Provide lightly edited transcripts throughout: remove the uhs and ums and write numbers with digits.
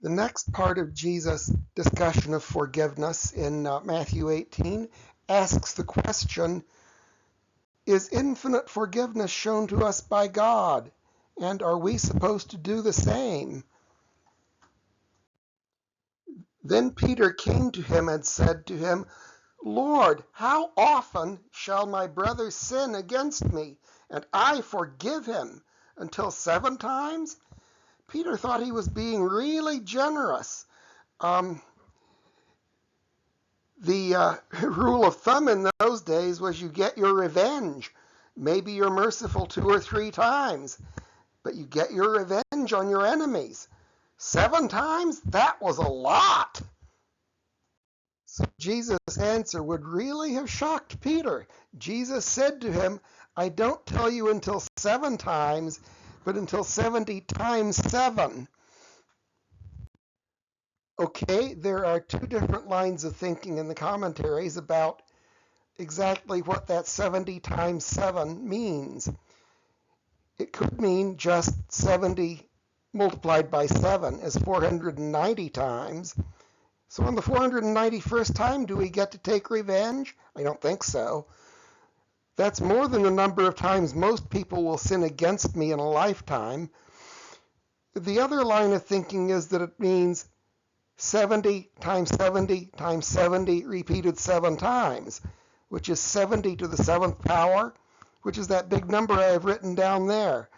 The next part of Jesus' discussion of forgiveness in Matthew 18 asks the question, is infinite forgiveness shown to us by God? And are we supposed to do the same? Then Peter came to him and said to him, Lord, how often shall my brother sin against me, and I forgive him? Until 7 times? Peter thought he was being really generous. The rule of thumb in those days was you get your revenge. Maybe you're merciful 2 or 3 times, but you get your revenge on your enemies. 7 times? That was a lot. So Jesus' answer would really have shocked Peter. Jesus said to him, I don't tell you until 7 times, but until 70 times 7. Okay, there are 2 different lines of thinking in the commentaries about exactly what that 70 times 7 means. It could mean just 70 multiplied by 7 is 490 times. So on the 491st time, do we get to take revenge? I don't think so. That's more than the number of times most people will sin against me in a lifetime. The other line of thinking is that it means 70 times 70 times 70 repeated 7 times, which is 70 to the 7th power, which is that big number I have written down there.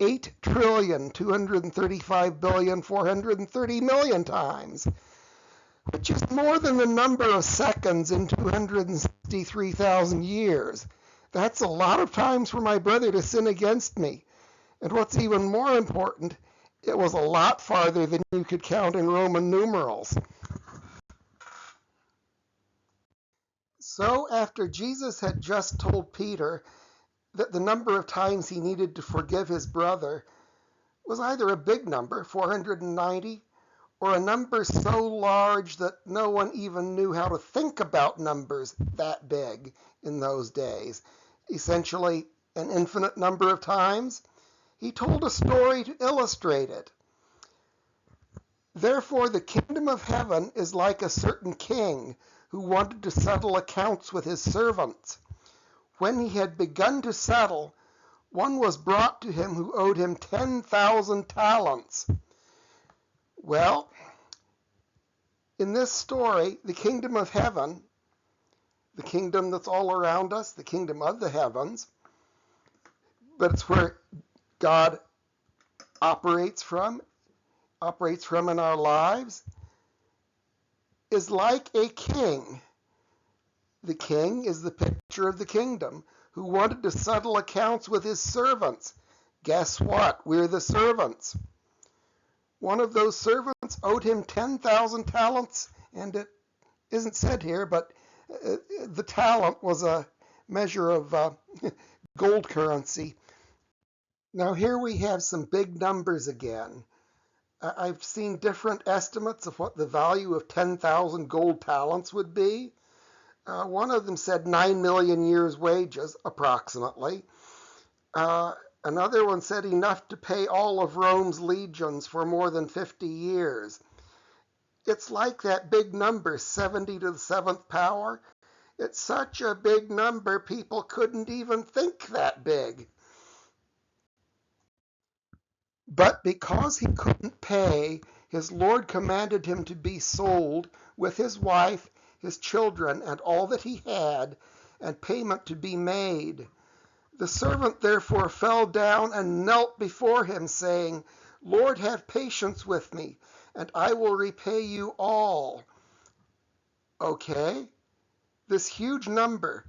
8,235,430,000,000 times, which is more than the number of seconds in 263,000 years. That's a lot of times for my brother to sin against me. And what's even more important, it was a lot farther than you could count in Roman numerals. So after Jesus had just told Peter that the number of times he needed to forgive his brother was either a big number, 490, or a number so large that no one even knew how to think about numbers that big in those days, essentially an infinite number of times, he told a story to illustrate it. Therefore, the kingdom of heaven is like a certain king who wanted to settle accounts with his servants. When he had begun to settle, one was brought to him who owed him 10,000 talents. Well, in this story, the kingdom of heaven, the kingdom that's all around us, the kingdom of the heavens, but it's where God operates from in our lives, is like a king. The king is the picture of the kingdom who wanted to settle accounts with his servants. Guess what? We're the servants. One of those servants owed him 10,000 talents, and it isn't said here, but the talent was a measure of gold currency. Now here we have some big numbers again. I've seen different estimates of what the value of 10,000 gold talents would be. One of them said 9 million years' wages, approximately. Another one said enough to pay all of Rome's legions for more than 50 years. It's like that big number, 70 to the 7th power. It's such a big number, people couldn't even think that big. But because he couldn't pay, his Lord commanded him to be sold with his wife, his children, and all that he had, and payment to be made. The servant therefore fell down and knelt before him, saying, Lord, have patience with me, and I will repay you all. Okay, this huge number,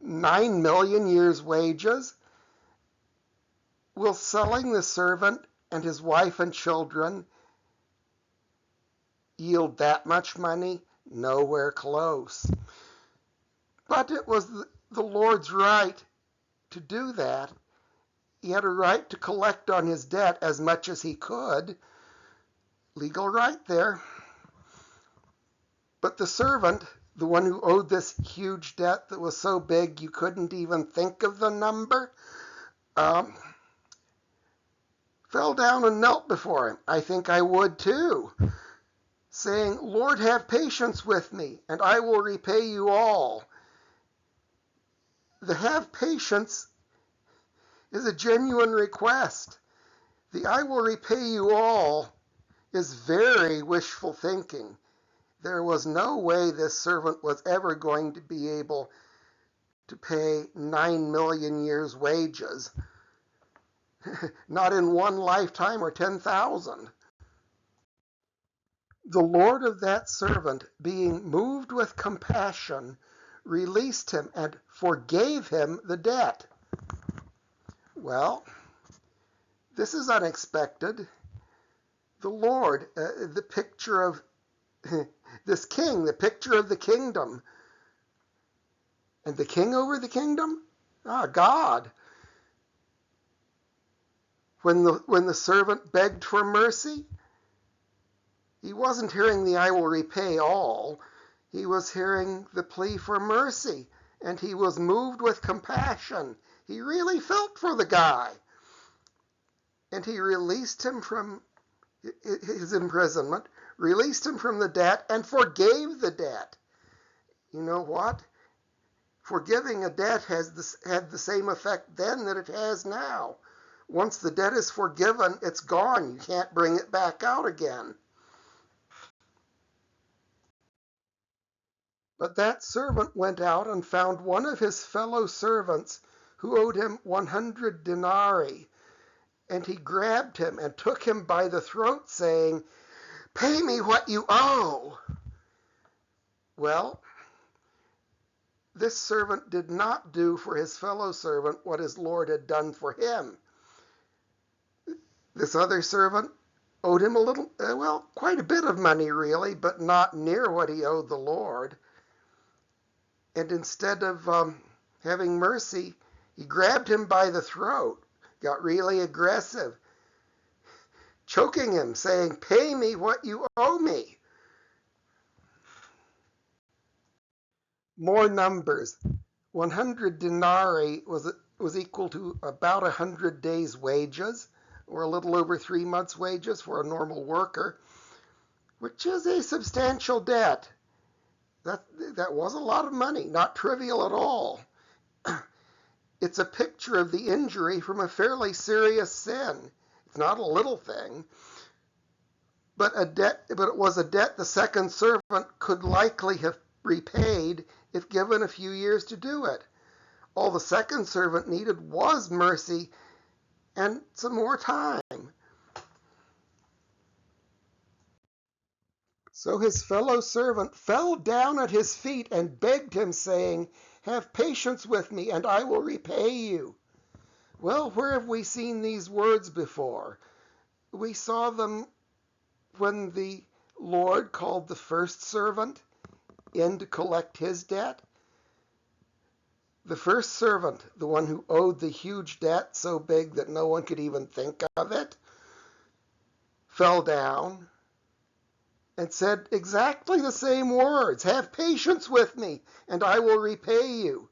9 million years' wages, will selling the servant and his wife and children yield that much money? Nowhere close. But it was the Lord's right to do that. He had a right to collect on his debt as much as he could. Legal right there. But the servant, the one who owed this huge debt that was so big you couldn't even think of the number, fell down and knelt before him. I think I would too, saying, Lord, have patience with me, and I will repay you all. The have patience is a genuine request. The I will repay you all is very wishful thinking. There was no way this servant was ever going to be able to pay 9 million years' wages. Not in one lifetime or 10,000. The Lord of that servant, being moved with compassion, released him and forgave him the debt. Well, this is unexpected. The Lord, the picture of this king, the picture of the kingdom. And the king over the kingdom? God. When the servant begged for mercy, he wasn't hearing the I will repay all. He was hearing the plea for mercy, and he was moved with compassion. He really felt for the guy. And he released him from his imprisonment, released him from the debt, and forgave the debt. You know what? Forgiving a debt had the same effect then that it has now. Once the debt is forgiven, it's gone. You can't bring it back out again. But that servant went out and found one of his fellow servants who owed him 100 denarii. And he grabbed him and took him by the throat, saying, Pay me what you owe. Well, this servant did not do for his fellow servant what his Lord had done for him. This other servant owed him quite a bit of money really, but not near what he owed the Lord. And instead of having mercy, he grabbed him by the throat, got really aggressive, choking him, saying, Pay me what you owe me. More numbers. 100 denarii was equal to about 100 days' wages, or a little over 3 months' wages for a normal worker, which is a substantial debt. That was a lot of money, not trivial at all. It's a picture of the injury from a fairly serious sin. It's not a little thing, but it was a debt the second servant could likely have repaid if given a few years to do it. All the second servant needed was mercy and some more time. So his fellow servant fell down at his feet and begged him, saying, Have patience with me, and I will repay you. Well, where have we seen these words before? We saw them when the Lord called the first servant in to collect his debt. The first servant, the one who owed the huge debt so big that no one could even think of it, fell down and said exactly the same words. Have patience with me, and I will repay you.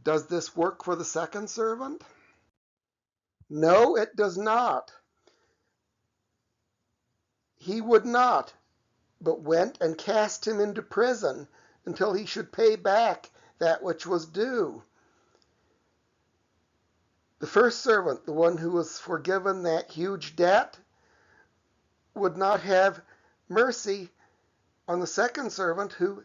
Does this work for the second servant? No, it does not. He would not, but went and cast him into prison until he should pay back that which was due. The first servant, the one who was forgiven that huge debt, would not have mercy on the second servant who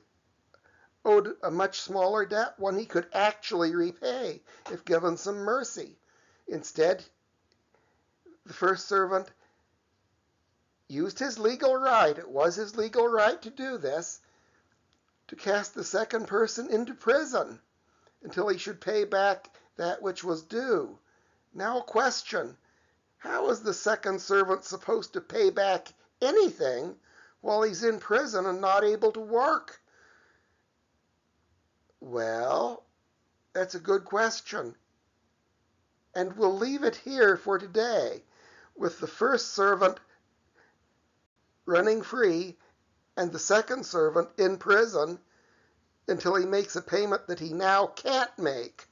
owed a much smaller debt, one he could actually repay if given some mercy. Instead, the first servant used his legal right, it was his legal right to do this, to cast the second person into prison until he should pay back that which was due. Now a question, how is the second servant supposed to pay back anything while he's in prison and not able to work? Well, that's a good question. And we'll leave it here for today, with the first servant running free and the second servant in prison until he makes a payment that he now can't make.